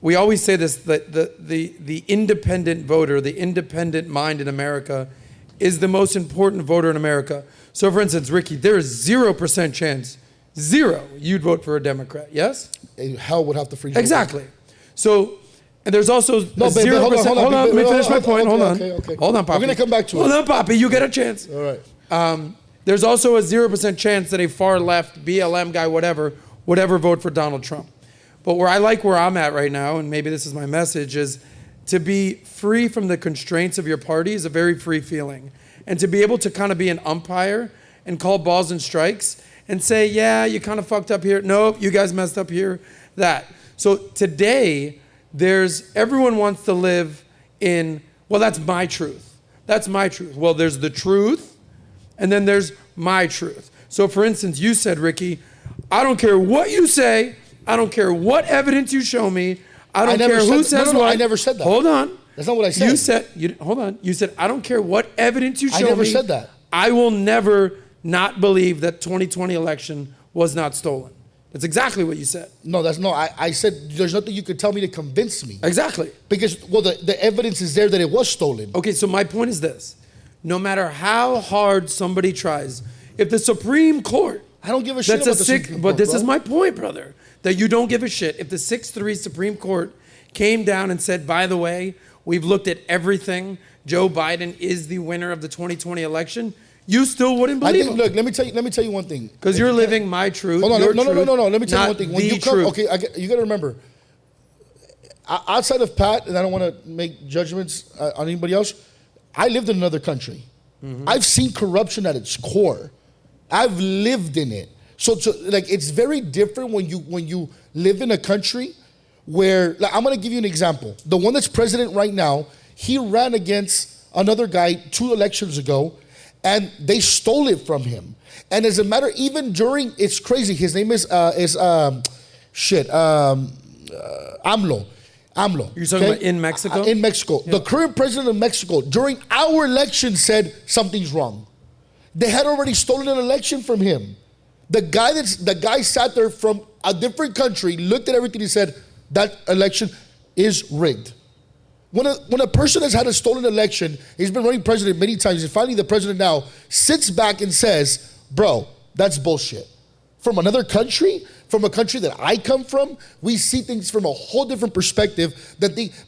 We always say this, that the independent voter, the independent mind in America is the most important voter in America. So for instance, Ricky, there is 0% chance, you'd vote for a Democrat, yes? Hell would have to freeze. Exactly. So, and there's also no, 0%. Hold on, let me finish my point. Hold on. Okay. Hold on, Poppy. We're going to come back to it. Hold on, Poppy, you get a chance. All right. There's also a 0% chance that a far left, BLM guy, whatever, would ever vote for Donald Trump. But where I'm at right now, and maybe this is my message, is to be free from the constraints of your party is a very free feeling. And to be able to kind of be an umpire and call balls and strikes and say, yeah, you kind of fucked up here. Nope, you guys messed up here, that. So today, everyone wants to live in, well, that's my truth. That's my truth. Well, there's the truth, and then there's my truth. So for instance, you said, Ricky, I don't care what you say, I don't care what evidence you show me. I don't care who says what. I never said that. Hold on. That's not what I said. Hold on. You said, I don't care what evidence you show me. I never said that. I will never not believe that 2020 election was not stolen. That's exactly what you said. No, I said there's nothing you could tell me to convince me. Exactly. Because, well, the evidence is there that it was stolen. Okay, so my point is this. No matter how hard somebody tries, if the Supreme Court... I don't give a shit about the Supreme Court, but this is my point, brother. That you don't give a shit. If the 6-3 Supreme Court came down and said, by the way, we've looked at everything, Joe Biden is the winner of the 2020 election, you still wouldn't believe him. Look, let me tell you one thing. Because you're living my truth. Hold on, your no. Let me tell you not one thing. When you come, okay, you got to remember. Outside of Pat, and I don't want to make judgments on anybody else, I lived in another country. Mm-hmm. I've seen corruption at its core. I've lived in it. So like, it's very different when you live in a country where, like, I'm going to give you an example. The one that's president right now, he ran against another guy 2 elections ago, and they stole it from him. And as a matter, even during, it's crazy. His name is AMLO. You're talking about in Mexico? In Mexico. Yeah. The current president of Mexico, during our election, said something's wrong. They had already stolen an election from him. The guy sat there from a different country, looked at everything, he said, that election is rigged. When a person has had a stolen election, he's been running president many times, and finally the president now sits back and says, bro, that's bullshit. From another country, from a country that I come from, we see things from a whole different perspective.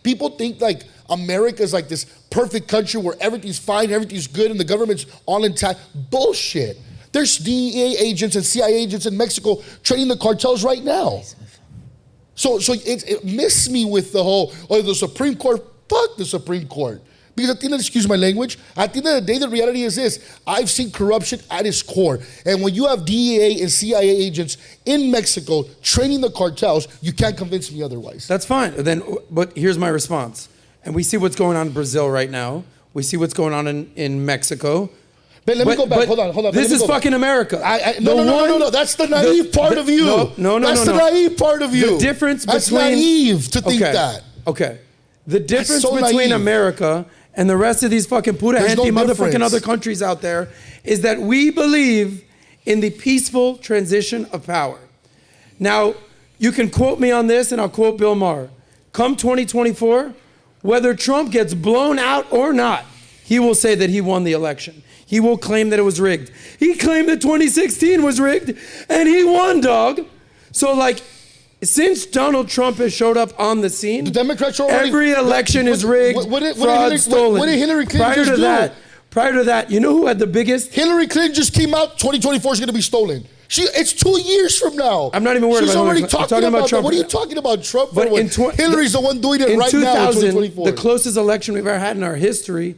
People think like America's like this perfect country where everything's fine, everything's good, and the government's all intact. Bullshit. There's DEA agents and CIA agents in Mexico training the cartels right now. So it missed me with the whole, the Supreme Court. Fuck the Supreme Court. Because at the end of, excuse my language, at the end of the day, the reality is this. I've seen corruption at its core. And when you have DEA and CIA agents in Mexico training the cartels, you can't convince me otherwise. That's fine. But here's my response. And we see what's going on in Brazil right now. We see what's going on in Mexico. But let me go back. Hold on. This is fucking America. No. That's the naive part of you. No. That's the naive part of you. The difference between... That's naive to think that. Okay. The difference between America and the rest of these fucking pura gente motherfucking other countries out there is that we believe in the peaceful transition of power. Now, you can quote me on this, and I'll quote Bill Maher. Come 2024, whether Trump gets blown out or not, he will say that he won the election. He will claim that it was rigged. He claimed that 2016 was rigged, and he won, dog. So, like, since Donald Trump has showed up on the scene, the Democrats already, every election is rigged, fraud, stolen. What did Hillary Clinton just do? Prior to that, you know who had the biggest? Hillary Clinton just came out, 2024 is going to be stolen. It's 2 years from now. I'm not even worried about Hillary. She's already talking about Trump. What are you talking about, Trump? But Hillary's the one doing it right now in 2024. The closest election we've ever had in our history,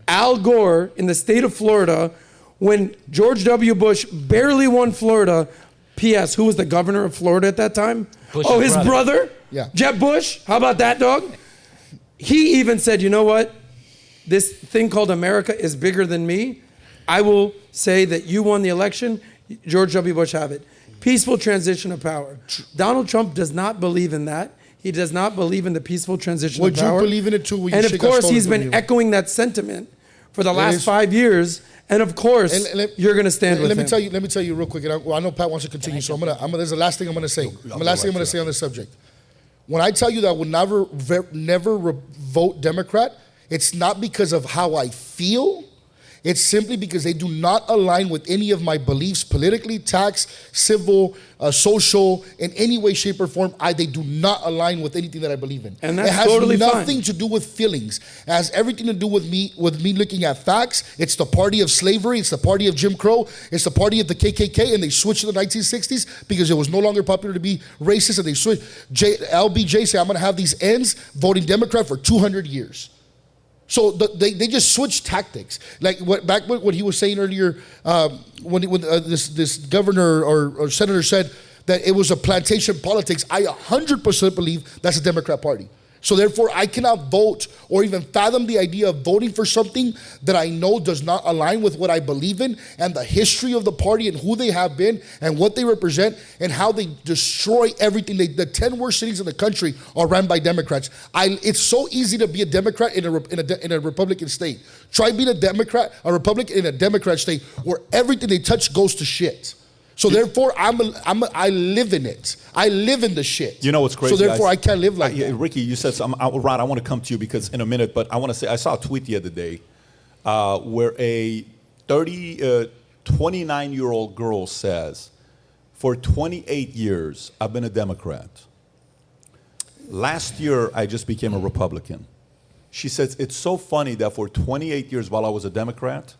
Al Gore in the state of Florida, when George W. Bush barely won Florida. P.S. Who was the governor of Florida at that time? Bush's his brother? Yeah. Jeb Bush? How about that, dog? He even said, you know what? This thing called America is bigger than me. I will say that you won the election. George W. Bush have it. Peaceful transition of power. Donald Trump does not believe in that. He does not believe in the peaceful transition of power. Would you believe in it too? And of course, he's been eking that sentiment for the last 5 years. And of course, you're going to stand with him. Let me tell you real quick. And I know Pat wants to continue, so there's the last thing I'm going to say. The last thing I'm going to say on this subject. When I tell you that I would never vote Democrat, it's not because of how I feel. It's simply because they do not align with any of my beliefs politically, tax, civil, social, in any way, shape, or form. They do not align with anything that I believe in. And that's it has totally nothing fine. to do with feelings. It has everything to do with me looking at facts. It's the party of slavery. It's the party of Jim Crow. It's the party of the KKK. And they switched in the 1960s because it was no longer popular to be racist. And they switched. LBJ said, I'm going to have these ends voting Democrat for 200 years. So they just switched tactics. Like what he was saying earlier, when this governor or senator said that it was a plantation politics, I 100% believe that's a Democrat party. So therefore, I cannot vote or even fathom the idea of voting for something that I know does not align with what I believe in and the history of the party and who they have been and what they represent and how they destroy everything. The 10 worst cities in the country are run by Democrats. It's so easy to be a Democrat in a Republican state. Try being a Republican in a Democrat state where everything they touch goes to shit. So therefore, I live in it. I live in the shit. You know what's crazy? So therefore, guys? I can't live like that. Ricky, you said something. Rod, I want to come to you because in a minute, but I want to say I saw a tweet the other day where a 29-year-old girl says, for 28 years, I've been a Democrat. Last year, I just became a Republican. She says, it's so funny that for 28 years while I was a Democrat,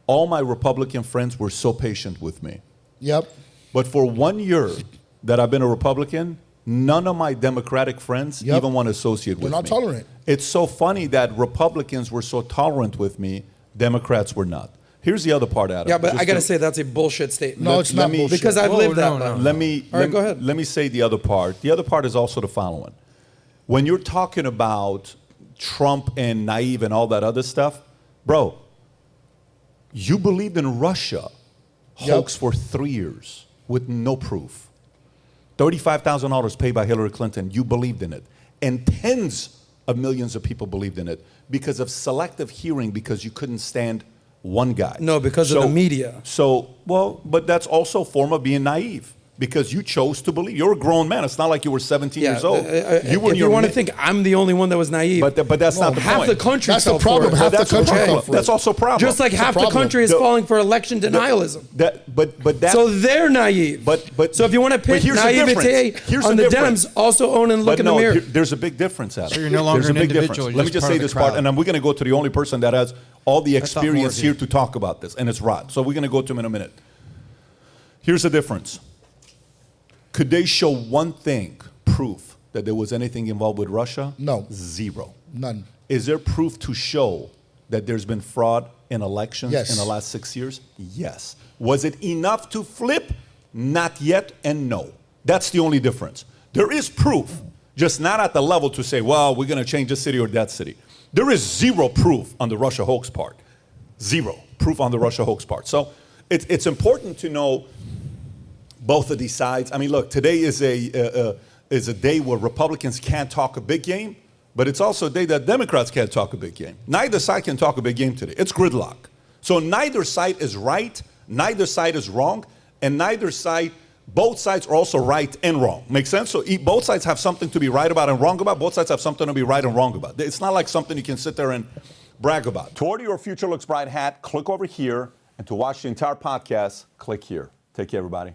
all my Republican friends were so patient with me. Yep. But for 1 year that I've been a Republican, none of my Democratic friends even want to associate with me. They're not tolerant. It's so funny that Republicans were so tolerant with me, Democrats were not. Here's the other part, Adam. Yeah, but I got to say that's a bullshit statement. No, it's not bullshit. Because I've lived that. no. Let me go ahead. Let me say the other part. The other part is also the following. When you're talking about Trump and naive and all that other stuff, bro, you believed in Russia hoax for 3 years with no proof. $35,000 paid by Hillary Clinton. You believed in it. And tens of millions of people believed in it because of selective hearing because you couldn't stand one guy. No, because of the media. So, well, but that's also a form of being naive. Because you chose to believe. You're a grown man. It's not like you were 17 years old. You want to think I'm the only one that was naive. But that's not the half point. the country That's fell the problem. for it. Half the That's country fell for it. That's also a problem. Just like half the problem. country is falling for election denialism. So they're naive. But so if you want to pit naivete on the Dems, also own and look in the mirror. There's a big difference, Adam. So you're no longer There's a an big individual, difference. you're Let me just just part say of the this part, crowd. and then we're going to go to the only person that has all the thought more experience of you. here to talk about this, and it's Rod. So we're going to go to him in a minute. Here's the difference. Could they show one thing, proof, that there was anything involved with Russia? No. Zero. None. Is there proof to show that there's been fraud in elections Yes. in the last 6 years? Yes. Was it enough to flip? Not yet, and no. That's the only difference. There is proof, just not at the level to say, well, we're going to change this city or that city. There is zero proof on the Russia hoax part. Zero proof on the Russia hoax part. So it's important to know both of these sides. I mean, look, today is a day where Republicans can't talk a big game, but it's also a day that Democrats can't talk a big game. Neither side can talk a big game today. It's gridlock. So neither side is right, neither side is wrong, and both sides are also right and wrong. Make sense? So both sides have something to be right about and wrong about. Both sides have something to be right and wrong about. It's not like something you can sit there and brag about. To order your Future Looks Bright hat, click over here, and to watch the entire podcast, click here. Take care, everybody.